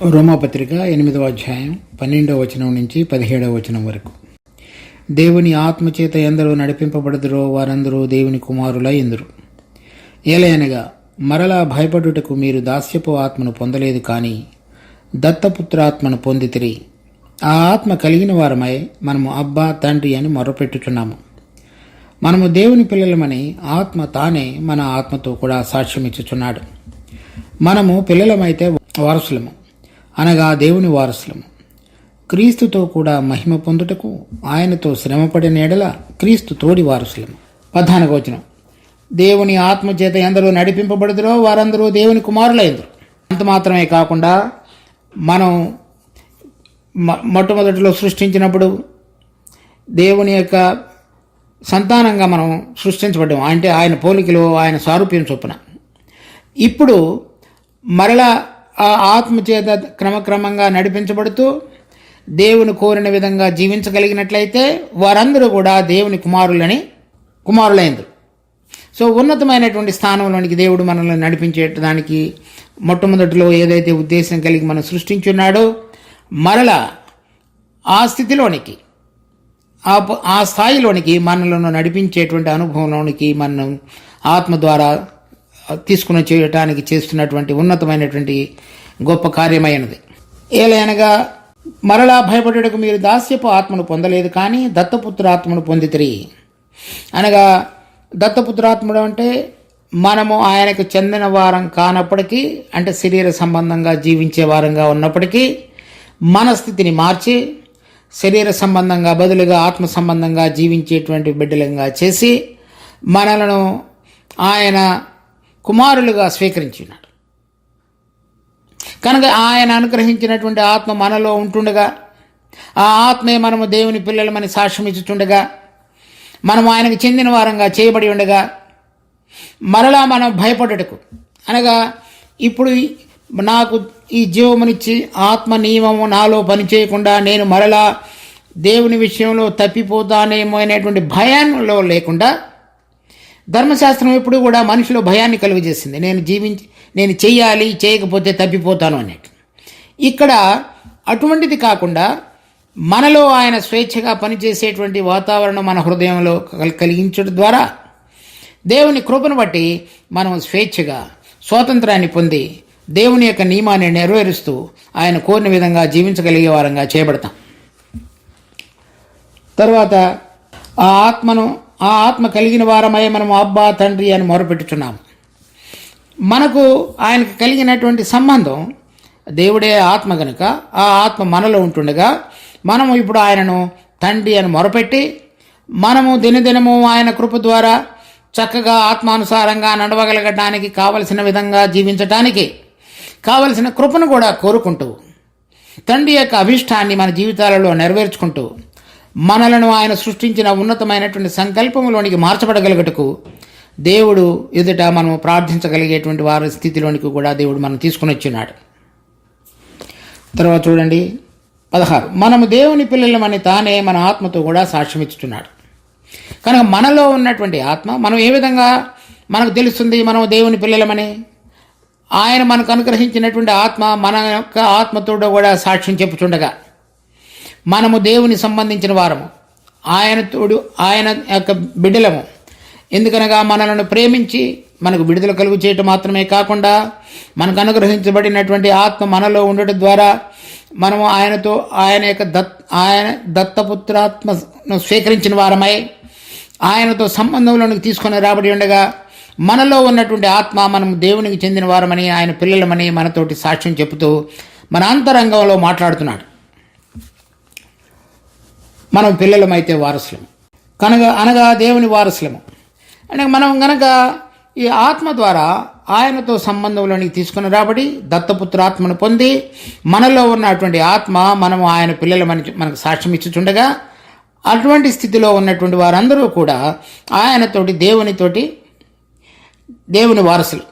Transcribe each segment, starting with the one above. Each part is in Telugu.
రోమాపత్రిక 8వ అధ్యాయం 12వ వచనం నుంచి 17వ వచనం వరకు. దేవుని ఆత్మచేత ఎందరూ నడిపింపబడుదురో వారందరూ దేవుని కుమారులై ఎందురు. ఏలయనగా మరలా భయపడుటకు మీరు దాస్యపు ఆత్మను పొందలేదు, కానీ దత్తపుత్రాత్మను పొందితిరి. ఆ ఆత్మ కలిగిన వారమై మనము అబ్బా తండ్రి అని మొర్రపెట్టుచున్నాము. మనము దేవుని పిల్లలమని ఆత్మ తానే మన ఆత్మతో కూడా సాక్ష్యమిచ్చుచున్నాడు. మనము పిల్లలమైతే వారసులము, అనగా దేవుని వారసులము. క్రీస్తుతో కూడా మహిమ పొందుటకు ఆయనతో శ్రమపడిన ఎడల క్రీస్తు తోడి వారసులము. 14వ వచనం. దేవుని ఆత్మచేత ఎందరూ నడిపింపబడుదురో వారందరూ దేవుని కుమారులైందరు. అంత మాత్రమే కాకుండా మనం మొట్టమొదటిలో సృష్టించినప్పుడు దేవుని యొక్క సంతానంగా మనం సృష్టించబడ్డాం, అంటే ఆయన పోలికలో ఆయన సారూప్యం చొప్పున. ఇప్పుడు మరలా ఆ ఆత్మచేత క్రమక్రమంగా నడిపించబడుతూ దేవుని కోరిన విధంగా జీవించగలిగినట్లయితే వారందరూ కూడా దేవుని కుమారులైందరు. సో ఉన్నతమైనటువంటి స్థానంలోనికి దేవుడు మనల్ని నడిపించేటానికి మొట్టమొదటిలో ఏదైతే ఉద్దేశం కలిగి మనం సృష్టించున్నాడో మరలా ఆ స్థితిలోనికి ఆ స్థాయిలోనికి మనలను నడిపించేటువంటి అనుభవంలోనికి మనం ఆత్మ ద్వారా తీసుకుని చేయటానికి చేస్తున్నటువంటి ఉన్నతమైనటువంటి గొప్ప కార్యమైనది. ఏలైనగా మరలా భయపడుటకు మీరు దాస్యపు ఆత్మను పొందలేదు, కానీ దత్తపుత్రాత్మను పొందితిరి. అనగా దత్తపుత్రాత్ముడు అంటే మనము ఆయనకు చెందిన వారం కానప్పటికీ, అంటే శరీర సంబంధంగా జీవించే వారంగా ఉన్నప్పటికీ మన స్థితిని మార్చి శరీర సంబంధంగా బదులుగా ఆత్మ సంబంధంగా జీవించేటువంటి బిడ్డలంగా చేసి మనలను ఆయన కుమారులుగా స్వీకరించున్నాడు. కనుక ఆయన అనుగ్రహించినటువంటి ఆత్మ మనలో ఉంటుండగా, ఆ ఆత్మే మనము దేవుని పిల్లలమని సాక్ష్యం ఇచ్చుచుండగా, మనము ఆయనకు చెందిన వారంగా చేయబడి ఉండగా మరలా మనం భయపడుటకు, అనగా ఇప్పుడు నాకు ఈ జీవమునిచ్చి ఆత్మ నియమము నాలో పనిచేయకుండా నేను మరలా దేవుని విషయంలో తప్పిపోతానేమో అనేటువంటి భయంలో లేకుండా, ధర్మశాస్త్రం ఎప్పుడు కూడా మనిషిలో భయాన్ని కలుగజేసింది. నేను చెయ్యాలి, చేయకపోతే తప్పిపోతాను అన్నట్టు. ఇక్కడ అటువంటిది కాకుండా మనలో ఆయన స్వేచ్ఛగా పనిచేసేటువంటి వాతావరణం మన హృదయంలో కలిగించడం ద్వారా దేవుని కృపను బట్టి మనం స్వేచ్ఛగా స్వాతంత్రాన్ని పొంది దేవుని యొక్క నియమాన్ని నెరవేరుస్తూ ఆయన కోరిన విధంగా జీవించగలిగే వారంగా చేయబడతాం. తర్వాత ఆ ఆత్మ కలిగిన వారమై మనము అబ్బా తండ్రి అని మొరపెట్టుచున్నాము. మనకు ఆయనకు కలిగినటువంటి సంబంధం దేవుడే ఆత్మ గనుక ఆ ఆత్మ మనలో ఉంటుండగా మనము ఇప్పుడు ఆయనను తండ్రి అని మొరపెట్టి మనము దినదినము ఆయన కృప ద్వారా చక్కగా ఆత్మానుసారంగా నడవగలగడానికి కావలసిన విధంగా జీవించటానికి కావలసిన కృపను కూడా కోరుకుంటూ తండ్రి యొక్క అభిష్టాన్ని మన జీవితాలలో నెరవేర్చుకుంటూ మనలను ఆయన సృష్టించిన ఉన్నతమైనటువంటి సంకల్పంలోనికి మార్చబడగలుగుటకు దేవుడు ఎదుట మనం ప్రార్థించగలిగేటువంటి వారి స్థితిలోనికి కూడా దేవుడు మనం తీసుకుని వచ్చినాడు. తర్వాత చూడండి 16. మనము దేవుని పిల్లలమని తానే మన ఆత్మతో కూడా సాక్ష్యం ఇచ్చుచున్నాడు. కనుక మనలో ఉన్నటువంటి ఆత్మ మనం ఏ విధంగా మనకు తెలుస్తుంది మనం దేవుని పిల్లలమని? ఆయన మనకు అనుగ్రహించినటువంటి ఆత్మ మన యొక్క ఆత్మతో కూడా సాక్ష్యం చెప్పుచుండగా మనము దేవుని సంబంధించిన వారము, ఆయన యొక్క బిడ్డలము. ఎందుకనగా మనలను ప్రేమించి మనకు విడుదల కలుగు చేయటం మాత్రమే కాకుండా మనకు అనుగ్రహించబడినటువంటి ఆత్మ మనలో ఉండటం ద్వారా మనము ఆయన యొక్క దత్తపుత్రాత్మను స్వీకరించిన వారమై ఆయనతో సంబంధంలోనికి తీసుకొని రాబడి ఉండగా మనలో ఉన్నటువంటి ఆత్మ మనము దేవునికి చెందిన వారమని ఆయన పిల్లలమని మనతోటి సాక్ష్యం చెబుతూ మన అంతరంగంలో మాట్లాడుతున్నాడు. మనం పిల్లలమైతే వారసులము అనగా దేవుని వారసులము. అనగా మనం గనక ఈ ఆత్మ ద్వారా ఆయనతో సంబంధంలోనికి తీసుకుని రాబడి దత్తపుత్రాత్మను పొంది మనలో ఉన్నటువంటి ఆత్మ మనము ఆయన పిల్లలమని మనకు సాక్ష్యం ఇచ్చుచుండగా అటువంటి స్థితిలో ఉన్నటువంటి వారందరూ కూడా ఆయనతోటి దేవుని వారసులు.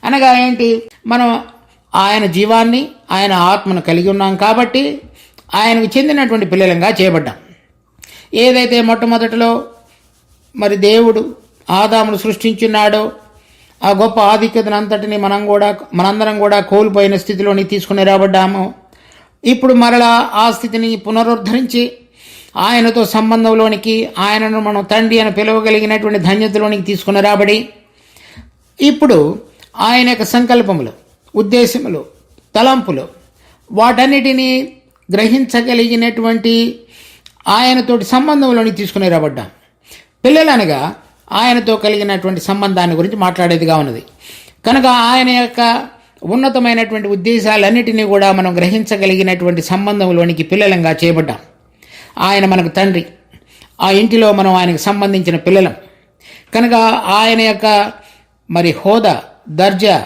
అనగా ఏంటి? మనం ఆయన జీవాన్ని ఆయన ఆత్మను కలిగి ఉన్నాం కాబట్టి ఆయనకు చెందినటువంటి పిల్లలంగా చేయబడ్డాం. ఏదైతే మొట్టమొదటిలో మరి దేవుడు ఆదామును సృష్టించున్నాడో ఆ గొప్ప ఆధిక్యతను అంతటిని మనందరం కూడా కోల్పోయిన స్థితిలోని తీసుకుని రాబడ్డాము. ఇప్పుడు మరలా ఆ స్థితిని పునరుద్ధరించి ఆయనతో సంబంధంలోనికి, ఆయనను మనం తండ్రి అని పిలవగలిగినటువంటి ధన్యతలోనికి తీసుకుని రాబడి ఇప్పుడు ఆయన యొక్క సంకల్పములు, ఉద్దేశములు, తలంపులు వాటన్నిటినీ గ్రహించగలిగినటువంటి ఆయనతోటి సంబంధంలోని తీసుకుని రాబడ్డాం. పిల్లలనగా ఆయనతో కలిగినటువంటి సంబంధాన్ని గురించి మాట్లాడేదిగా ఉన్నది కనుక ఆయన యొక్క ఉన్నతమైనటువంటి ఉద్దేశాలన్నిటినీ కూడా మనం గ్రహించగలిగినటువంటి సంబంధంలోనికి పిల్లలంగా చేయబడ్డాం. ఆయన మనకు తండ్రి, ఆ ఇంటిలో మనం ఆయనకు సంబంధించిన పిల్లలం కనుక ఆయన యొక్క హోదా, దర్జా,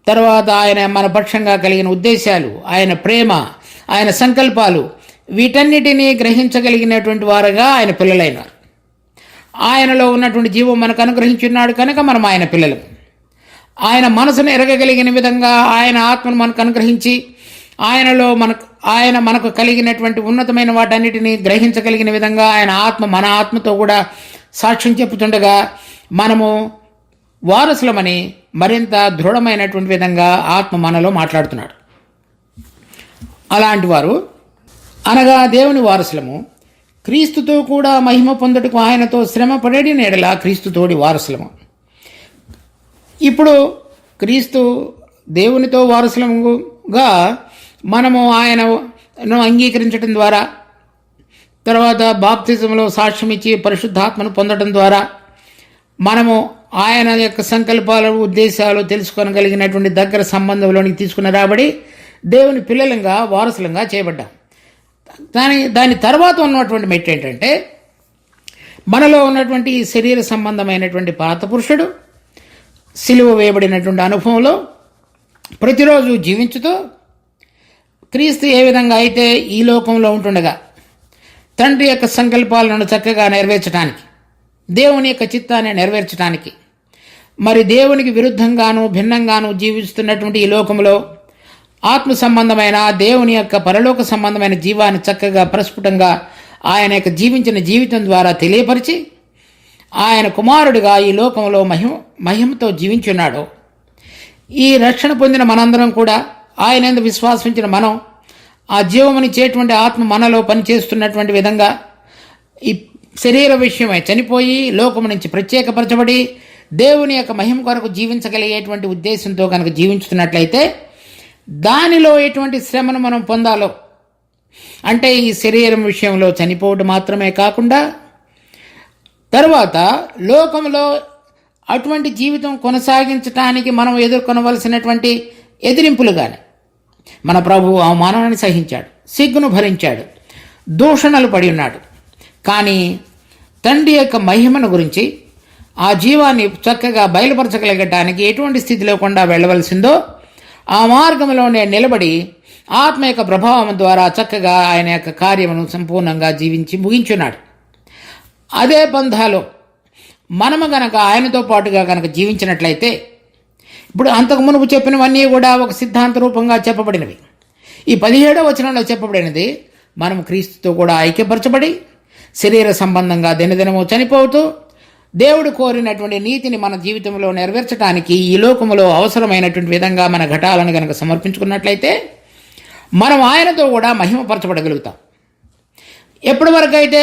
తర్వాత ఆయన మన పక్షంగా కలిగిన ఉద్దేశాలు, ఆయన ప్రేమ, ఆయన సంకల్పాలు వీటన్నిటినీ గ్రహించగలిగినటువంటి వారుగా ఆయన పిల్లలైనారు. ఆయనలో ఉన్నటువంటి జీవం మనకు అనుగ్రహించున్నాడు కనుక మనం ఆయన పిల్లలం. ఆయన మనసును ఎరగగలిగిన విధంగా ఆయన ఆత్మను మనకు అనుగ్రహించి ఆయన మనకు కలిగినటువంటి ఉన్నతమైన వాటన్నిటిని గ్రహించగలిగిన విధంగా ఆయన ఆత్మ మన ఆత్మతో కూడా సాక్ష్యం చెప్పుతుండగా మనము వారసులమని మరింత దృఢమైనటువంటి విధంగా ఆత్మ మనలో మాట్లాడుతున్నాడు. అలాంటి వారు అనగా దేవుని వారసులము, క్రీస్తుతో కూడా మహిమ పొందుటకు ఆయనతో శ్రమ పడేడిన ఎడల క్రీస్తుతోడి వారసులము. ఇప్పుడు క్రీస్తు దేవునితో వారసులముగా మనము ఆయనను అంగీకరించడం ద్వారా, తర్వాత బాప్తిజంలో సాక్ష్యం ఇచ్చి పరిశుద్ధాత్మను పొందడం ద్వారా మనము ఆయన యొక్క సంకల్పాలు, ఉద్దేశాలు తెలుసుకోగలిగినటువంటి దగ్గర సంబంధంలోనికి తీసుకుని రాబడి దేవుని పిల్లలంగా, వారసులంగా చేయబడ్డాం. దాని తర్వాత ఉన్నటువంటి మెట్టు ఏంటంటే మనలో ఉన్నటువంటి శరీర సంబంధమైనటువంటి పాత పురుషుడు సిలువ వేయబడినటువంటి అనుభవంలో ప్రతిరోజు జీవించుతూ క్రీస్తు ఏ విధంగా అయితే ఈ లోకంలో ఉంటుండగా తండ్రి యొక్క సంకల్పాలను చక్కగా నెరవేర్చడానికి, దేవుని యొక్క చిత్తాన్ని నెరవేర్చడానికి, దేవునికి విరుద్ధంగాను భిన్నంగాను జీవిస్తున్నటువంటి ఈ లోకంలో ఆత్మ సంబంధమైన దేవుని యొక్క పరలోక సంబంధమైన జీవాన్ని చక్కగా ప్రస్ఫుటంగా ఆయన యొక్క జీవించిన జీవితం ద్వారా తెలియపరిచి ఆయన కుమారుడిగా ఈ లోకంలో మహిమతో జీవించున్నాడు. ఈ రక్షణ పొందిన మనందరం కూడా ఆయన యందు విశ్వాసించిన మనం ఆ జీవమునిచ్చేటువంటి ఆత్మ మనలో పనిచేస్తున్నటువంటి విధంగా ఈ శరీర విషయమై చనిపోయి లోకము నుంచి ప్రత్యేకపరచబడి దేవుని యొక్క మహిమ కొరకు జీవించగలిగేటువంటి ఉద్దేశంతో కనుక జీవించుతున్నట్లయితే దానిలో ఎటువంటి శ్రమను మనం పొందాలో, అంటే ఈ శరీరం విషయంలో చనిపోవడం మాత్రమే కాకుండా తరువాత లోకంలో అటువంటి జీవితం కొనసాగించడానికి మనం ఎదుర్కొనవలసినటువంటి ఎదిరింపులు కానీ, మన ప్రభువు అవమానాన్ని సహించాడు, సిగ్గును భరించాడు, దూషణలు పడి ఉన్నాడు. కానీ తండ్రి యొక్క మహిమను గురించి, ఆ జీవాన్ని చక్కగా బయలుపరచగలగటానికి ఎటువంటి స్థితి లేకుండా వెళ్ళవలసిందో ఆ మార్గంలోనే నిలబడి ఆత్మ యొక్క ప్రభావం ద్వారా చక్కగా ఆయన యొక్క కార్యమును సంపూర్ణంగా జీవించి ముగించున్నాడు. అదే పంథాలో మనము గనక ఆయనతో పాటుగా గనక జీవించినట్లయితే, ఇప్పుడు అంతకు మునుపు చెప్పినవన్నీ కూడా ఒక సిద్ధాంత రూపంగా చెప్పబడినవి. ఈ 17వ వచనంలో చెప్పబడినది మనం క్రీస్తుతో కూడా ఐక్యపరచబడి శరీర సంబంధంగా దినదినము చనిపోతూ దేవుడు కోరినటువంటి నీతిని మన జీవితంలో నెరవేర్చడానికి ఈ లోకములో అవసరమైనటువంటి విధంగా మన ఘటాలను కనుక సమర్పించుకున్నట్లయితే మనం ఆయనతో కూడా మహిమపరచబడగలుగుతాం. ఎప్పటి వరకు అయితే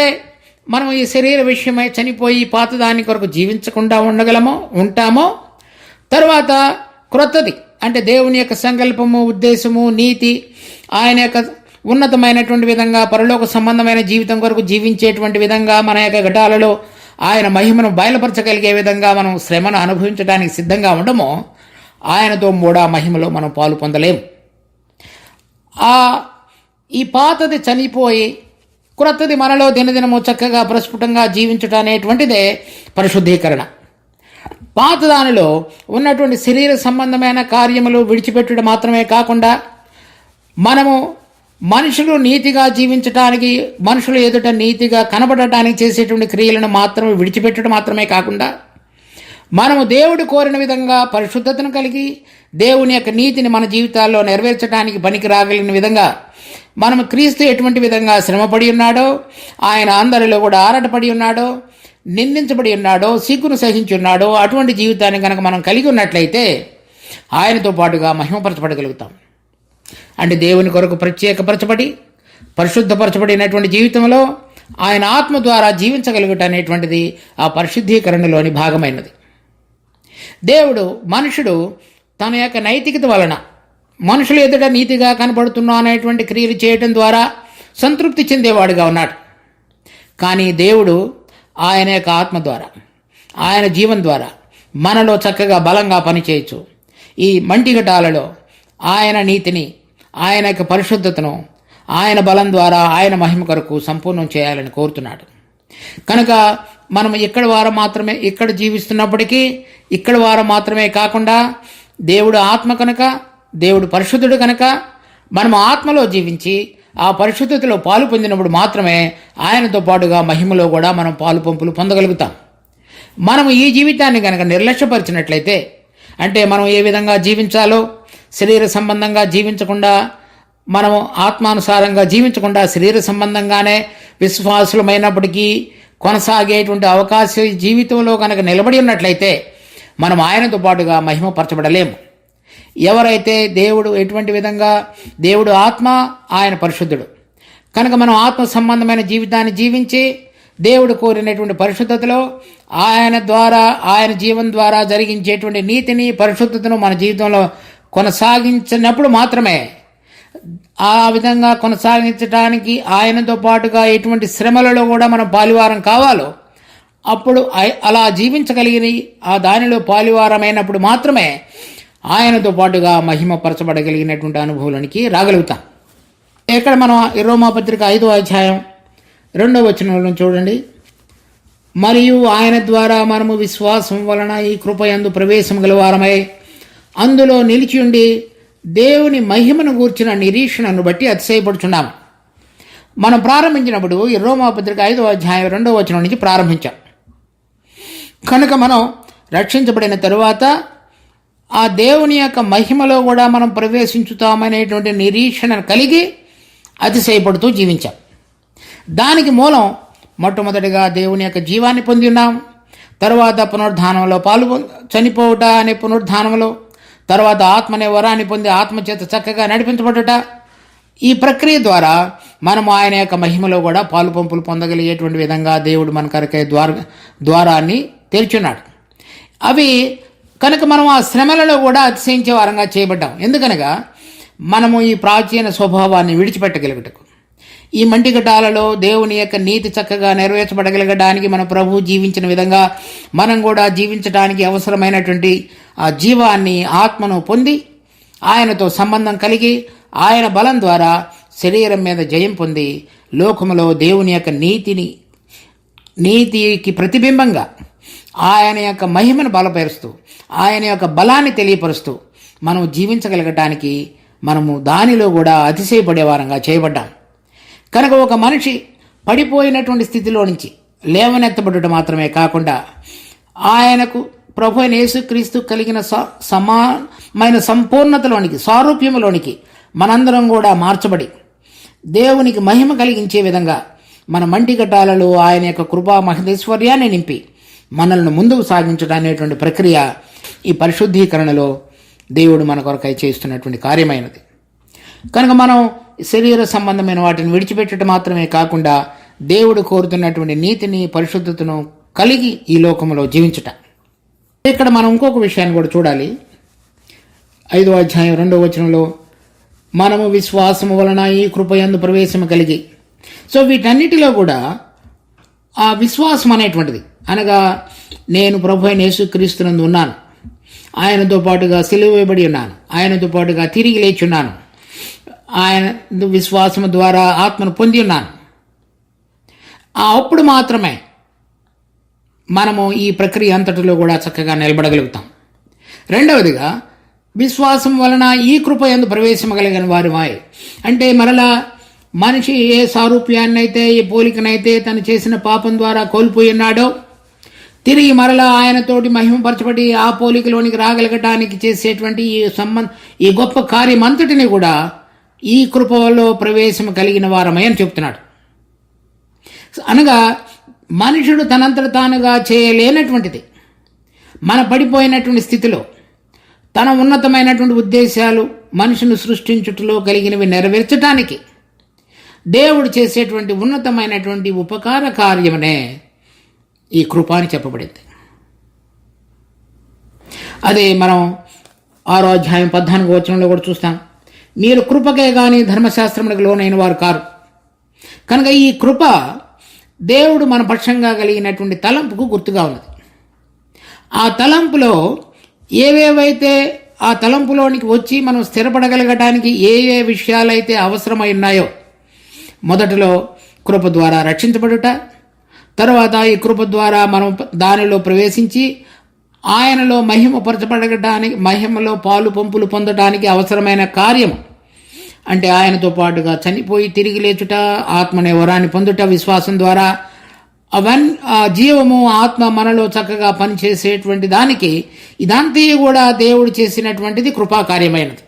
మనం ఈ శరీర విషయమై చనిపోయి పాతదాని కొరకు జీవించకుండా ఉంటామో తర్వాత క్రొత్తది, అంటే దేవుని యొక్క సంకల్పము, ఉద్దేశము, నీతి, ఆయన యొక్క ఉన్నతమైనటువంటి విధంగా పరలోక సంబంధమైన జీవితం కొరకు జీవించేటువంటి విధంగా మన యొక్క ఘటాలలో ఆయన మహిమను బయలుపరచగలిగే విధంగా మనం శ్రమను అనుభవించడానికి సిద్ధంగా ఉండమో ఆయనతో కూడా మహిమలో మనం పాలు పొందలేము. ఈ పాతది చనిపోయి క్రొత్తది మనలో దినదినము చక్కగా ప్రస్ఫుటంగా జీవించటం అనేటువంటిదే పరిశుద్ధీకరణ. పాతదానిలో ఉన్నటువంటి శరీర సంబంధమైన కార్యములు విడిచిపెట్టడం మాత్రమే కాకుండా మనము మనుషులు నీతిగా జీవించటానికి, మనుషులు ఎదుట నీతిగా కనబడటానికి చేసేటువంటి క్రియలను మాత్రమే విడిచిపెట్టడం మాత్రమే కాకుండా మనము దేవుడు కోరిన విధంగా పరిశుద్ధతను కలిగి దేవుని యొక్క నీతిని మన జీవితాల్లో నెరవేర్చడానికి పనికి రాగలిగిన విధంగా మనము క్రీస్తు ఎటువంటి విధంగా శ్రమపడి ఉన్నాడో, ఆయన అందరిలో కూడా ఆరాటపడి ఉన్నాడో, నిందించబడి ఉన్నాడో, సిగ్గును సహించి ఉన్నాడో అటువంటి జీవితాన్ని కనుక మనం కలిగి ఉన్నట్లయితే ఆయనతో పాటుగా మహిమపరచబడగలుగుతాం. అంటే దేవుని కొరకు ప్రత్యేకపరచబడి పరిశుద్ధపరచబడినటువంటి జీవితంలో ఆయన ఆత్మ ద్వారా జీవించగలుగుట అనేటువంటిది ఆ పరిశుద్ధీకరణలోని భాగమైనది. మనుషుడు తన యొక్క నైతికత వలన మనుషులు ఎదుట నీతిగా కనబడుతున్నా అనేటువంటి క్రియలు చేయటం ద్వారా సంతృప్తి చెందేవాడుగా ఉన్నాడు. కానీ దేవుడు ఆయన యొక్క ఆత్మ ద్వారా, ఆయన జీవం ద్వారా మనలో చక్కగా బలంగా పనిచేయచ్చు. ఈ మంటిఘటాలలో ఆయన నీతిని, ఆయన యొక్క పరిశుద్ధతను ఆయన బలం ద్వారా ఆయన మహిమ కొరకు సంపూర్ణం చేయాలని కోరుతున్నాడు. కనుక మనం ఇక్కడ జీవిస్తున్నప్పటికీ ఇక్కడ వారం మాత్రమే కాకుండా దేవుడు ఆత్మ కనుక, దేవుడు పరిశుద్ధుడు కనుక మనం ఆత్మలో జీవించి ఆ పరిశుద్ధతలో పాలు పొందినప్పుడు మాత్రమే ఆయనతో పాటుగా మహిమలో కూడా మనం పాలు పంపులు పొందగలుగుతాం. మనం ఈ జీవితాన్ని కనుక నిర్లక్ష్యపరిచినట్లయితే, అంటే మనం ఏ విధంగా జీవించాలో శరీర సంబంధంగా జీవించకుండా, మనము ఆత్మానుసారంగా జీవించకుండా శరీర సంబంధంగానే విశ్వాసులమైనప్పటికీ కొనసాగేటువంటి అవకాశ జీవితంలో కనుక నిలబడి ఉన్నట్లయితే మనం ఆయనతో పాటుగా మహిమపరచబడలేము. ఎవరైతే ఎటువంటి విధంగా దేవుడు ఆత్మ, ఆయన పరిశుద్ధుడు కనుక మనం ఆత్మ సంబంధమైన జీవితాన్ని జీవించి దేవుడు కోరినటువంటి పరిశుద్ధతలో ఆయన జీవం ద్వారా జరిగించేటువంటి నీతిని, పరిశుద్ధతను మన జీవితంలో కొనసాగించినప్పుడు మాత్రమే, ఆ విధంగా కొనసాగించడానికి ఆయనతో పాటుగా ఎటువంటి శ్రమలలో కూడా మనం పాలువారం కావాలో అప్పుడు అలా జీవించగలిగి ఆ దానిలో పాలువారమైనప్పుడు మాత్రమే ఆయనతో పాటుగా మహిమపరచబడగలిగినటువంటి అనుభవానికి రాగలుగుతాం. ఇక్కడ మనం రోమాపత్రిక 5వ అధ్యాయం 2వ వచనంలో చూడండి. మరియు ఆయన ద్వారా మనము విశ్వాసం వలన ఈ కృపయందు ప్రవేశం గలవారమై అందులో నిలిచియుండి దేవుని మహిమను గూర్చిన నిరీక్షణను బట్టి అతిశయపడుచున్నాము. మనం ప్రారంభించినప్పుడు ఈ రోమాపత్రిక 5వ అధ్యాయం 2వ వచనం నుంచి ప్రారంభించాం. కనుక మనం రక్షించబడిన తరువాత ఆ దేవుని యొక్క మహిమలో కూడా మనం ప్రవేశించుతామనేటువంటి నిరీక్షణను కలిగి అతిశయపడుతూ జీవించాం. దానికి మూలం మొట్టమొదటిగా దేవుని యొక్క జీవాన్ని పొంది ఉన్నాం. తర్వాత పునరుద్ధానంలో చనిపోవుట అనే పునరుద్ధానంలో, తర్వాత ఆత్మనే వరాన్ని పొంది ఆత్మచేత చక్కగా నడిపించబడుట. ఈ ప్రక్రియ ద్వారా మనము ఆయన యొక్క మహిమలో కూడా పాలు పంపులు పొందగలిగేటువంటి విధంగా దేవుడు మన కొరకై ద్వారాన్ని తెరిచున్నాడు. అవి కనుక మనం ఆ శ్రమలలో కూడా అతిశయించే వారంగా చేయబడ్డాం. ఎందుకనగా మనము ఈ ప్రాచీన స్వభావాన్ని విడిచిపెట్టగలుగుటకు, ఈ మంటిఘటాలలో దేవుని యొక్క నీతి చక్కగా నెరవేర్చబడగలగడానికి మన ప్రభువు జీవించిన విధంగా మనం కూడా జీవించడానికి అవసరమైనటువంటి ఆ జీవాన్ని, ఆత్మను పొంది ఆయనతో సంబంధం కలిగి ఆయన బలం ద్వారా శరీరం మీద జయం పొంది లోకములో దేవుని యొక్క నీతికి ప్రతిబింబంగా ఆయన యొక్క మహిమను బలపరుస్తూ, ఆయన యొక్క బలాన్ని తెలియపరుస్తూ మనం జీవించగలగటానికి మనము దానిలో కూడా అతిశయపడేవారంగా చేయబడ్డాం. కనుక ఒక మనిషి పడిపోయినటువంటి స్థితిలో నుంచి లేవనెత్తబడుట మాత్రమే కాకుండా ఆయనకు ప్రభు అయిన యేసుక్రీస్తు కలిగిన సమానమైన సంపూర్ణతలోనికి, సారూప్యములోనికి మనందరం కూడా మార్చబడి దేవునికి మహిమ కలిగించే విధంగా మన మంటిఘటాలలో ఆయన యొక్క కృపా మహదేశ్వర్యాన్ని నింపి మనల్ని ముందుకు సాగించడం ప్రక్రియ ఈ పరిశుద్ధీకరణలో దేవుడు మన కొరకై చేస్తున్నటువంటి కార్యమైనది. కనుక మనం శరీర సంబంధమైన వాటిని విడిచిపెట్టడం మాత్రమే కాకుండా దేవుడు కోరుతున్నటువంటి నీతిని, పరిశుద్ధతను కలిగి ఈ లోకంలో జీవించుట. ఇక్కడ మనం ఇంకొక విషయాన్ని కూడా చూడాలి. 5వ అధ్యాయం 2వ వచనంలో మనము విశ్వాసము వలన ఈ కృపయందు ప్రవేశము కలిగి, సో వీటన్నిటిలో కూడా ఆ విశ్వాసం అనేటువంటిది, అనగా నేను ప్రభు అయిన యేసుక్రీస్తునందు ఉన్నాను, ఆయనతో పాటుగా సిలువ వేయబడి ఉన్నాను, ఆయనతో పాటుగా తిరిగి లేచి ఉన్నాను, ఆయన విశ్వాసము ద్వారా ఆత్మను పొంది ఉన్నాను. అప్పుడు మాత్రమే మనము ఈ ప్రక్రియ అంతటిలో కూడా చక్కగా నిలబడగలుగుతాం. రెండవదిగా విశ్వాసం వలన ఈ కృపయందు ప్రవేశమగలిగిన వారిమై, అంటే మరలా మనిషి ఏ సారూప్యాన్నైతే, ఏ పోలికనైతే తను చేసిన పాపం ద్వారా కోల్పోయి ఉన్నాడో తిరిగి మరలా ఆయనతోటి మహిమపరచబడి ఆ పోలికలోనికి రాగలగటానికి చేసేటువంటి ఈ గొప్ప కార్యమంతటిని కూడా ఈ కృపలో ప్రవేశం కలిగిన వారమై అని చెప్తున్నాడు. అనగా మనుషుడు తనంతట తానుగా చేయలేనటువంటిది. మన పడిపోయినటువంటి స్థితిలో తన ఉన్నతమైనటువంటి ఉద్దేశాలు మనిషిని సృష్టించుటలో కలిగినవి నెరవేర్చడానికి దేవుడు చేసేటువంటి ఉన్నతమైనటువంటి ఉపకార కార్యమనే ఈ కృప అని చెప్పబడింది. అదే మనం 6వ అధ్యాయం 14వ వచనంలో కూడా చూస్తాం. మీరు కృపకే గాని ధర్మశాస్త్రములకు లోనైన వారు కారు. కనుక ఈ కృప దేవుడు మన పక్షంగా కలిగినటువంటి తలంపుకు గుర్తుగా ఉన్నది. ఆ తలంపులో ఏవేవైతే ఆ తలంపులోనికి వచ్చి మనం స్థిరపడగలగటానికి ఏ ఏ విషయాలైతే అవసరమై ఉన్నాయో, మొదటిలో కృప ద్వారా రక్షించబడుట, తర్వాత ఈ కృప ద్వారా మనం దానిలో ప్రవేశించి ఆయనలో మహిమపరచబడటానికి, మహిమలో పాలు పంపులు పొందడానికి అవసరమైన కార్యం అంటే ఆయనతో పాటుగా చనిపోయి తిరిగి లేచుట, ఆత్మనే వరాన్ని పొందుట విశ్వాసం ద్వారా, ఆ జీవము ఆత్మ మనలో చక్కగా పనిచేసేటువంటి దానికి ఇదంతా కూడా దేవుడు చేసినటువంటిది కృపాకార్యమైనది.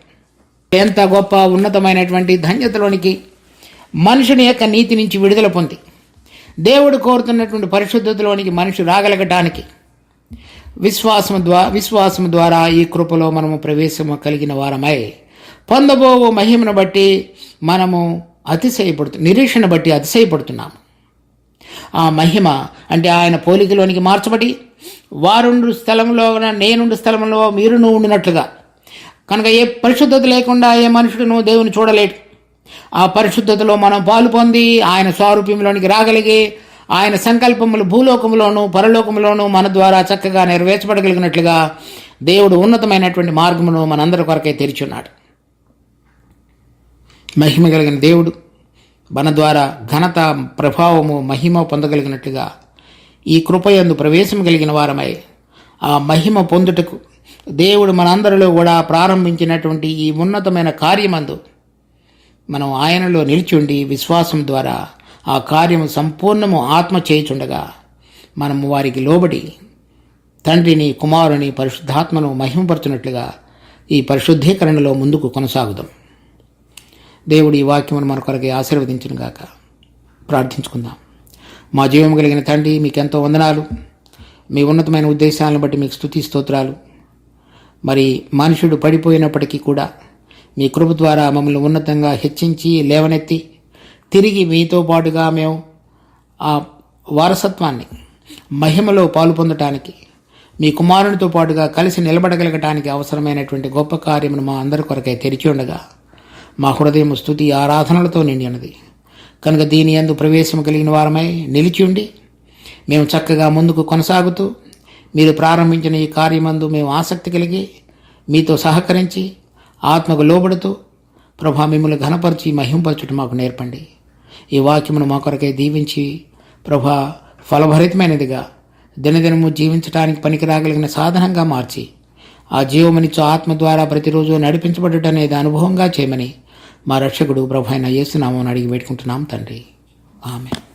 ఎంత గొప్ప ఉన్నతమైనటువంటి ధన్యతలోనికి మనుషుని యొక్క నీతి నుంచి విడుదల పొంది దేవుడు కోరుతున్నటువంటి పరిశుద్ధతలోనికి మనిషి రాగలగటానికి విశ్వాసము ద్వారా ఈ కృపలో మనము ప్రవేశము కలిగిన వారమై పొందబో మహిమను బట్టి మనము నిరీక్షణ బట్టి అతిశయపడుతున్నాము. ఆ మహిమ అంటే ఆయన పోలికలోనికి మార్చబడి వారుండు స్థలంలో నేనుండు స్థలంలో మీరును ఉండినట్లుగా. కనుక ఏ పరిశుద్ధత లేకుండా ఏ మనుషుడును దేవుని చూడలేడు. ఆ పరిశుద్ధతలో మనం పాలు పొంది ఆయన స్వారూప్యంలోనికి రాగలిగి ఆయన సంకల్పములు భూలోకములోను పరలోకములోను మన ద్వారా చక్కగా నెరవేర్చబడగలిగినట్లుగా దేవుడు ఉన్నతమైనటువంటి మార్గమును మనందరి కొరకై తెరిచున్నాడు. మహిమ కలిగిన దేవుడు మన ద్వారా ఘనత, ప్రభావము, మహిమ పొందగలిగినట్లుగా ఈ కృపయందు ప్రవేశం కలిగిన వారమై ఆ మహిమ పొందుటకు దేవుడు మనందరిలో కూడా ప్రారంభించినటువంటి ఈ ఉన్నతమైన కార్యమందు మనం ఆయనలో నిలిచుండి విశ్వాసం ద్వారా ఆ కార్యము సంపూర్ణము ఆత్మ చేయుచుండగా మనము వారికి లోబడి తండ్రిని, కుమారుని, పరిశుద్ధాత్మను మహిమపరచున్నట్లుగా ఈ పరిశుద్ధీకరణలో ముందుకు కొనసాగుదాం. దేవుడు ఈ వాక్యమును మన కొరకే ఆశీర్వదించును గాక. ప్రార్థించుకుందాం. మా జీవం కలిగిన తండ్రి, మీకెంతో వందనాలు. మీ ఉన్నతమైన ఉద్దేశాలను బట్టి మీకు స్తుతి స్తోత్రాలు. మరి మనుషుడు పడిపోయినప్పటికీ కూడా మీ కృప ద్వారా మమ్మల్ని ఉన్నతంగా హెచ్చించి లేవనెత్తి తిరిగి మీతో పాటుగా మేము ఆ వారసత్వాన్ని మహిమలో పాలు పొందటానికి మీ కుమారునితో పాటుగా కలిసి నిలబడగలగటానికి అవసరమైనటువంటి గొప్ప కార్యమును మా అందరి కొరకై తెరిచి ఉండగా మా హృదయం స్తుతి ఆరాధనలతో నిండి ఉన్నది. కనుక దీని యందు ప్రవేశం కలిగిన వారమై నిలిచి ఉండి మేము చక్కగా ముందుకు కొనసాగుతూ మీరు ప్రారంభించిన ఈ కార్యమందు మేము ఆసక్తి కలిగి మీతో సహకరించి ఆత్మకు లోబడుతూ ప్రభా మిమ్మల్ని ఘనపరిచి మహింపరచుట మాకు నేర్పండి. ఈ వాక్యమును మా కొరకై దీవించి ప్రభా ఫలభరితమైనదిగా దినదినము జీవించడానికి పనికి రాగలిగిన సాధనంగా మార్చి ఆ జీవమునిచ్చు ఆత్మ ద్వారా ప్రతిరోజు నడిపించబడుట అనేది అనుభవంగా చేయమని మా రక్షకుడు ప్రభు అయిన యేసు నామమున అడిగి వేడుకుంటున్నాం తండ్రి. ఆమేన్.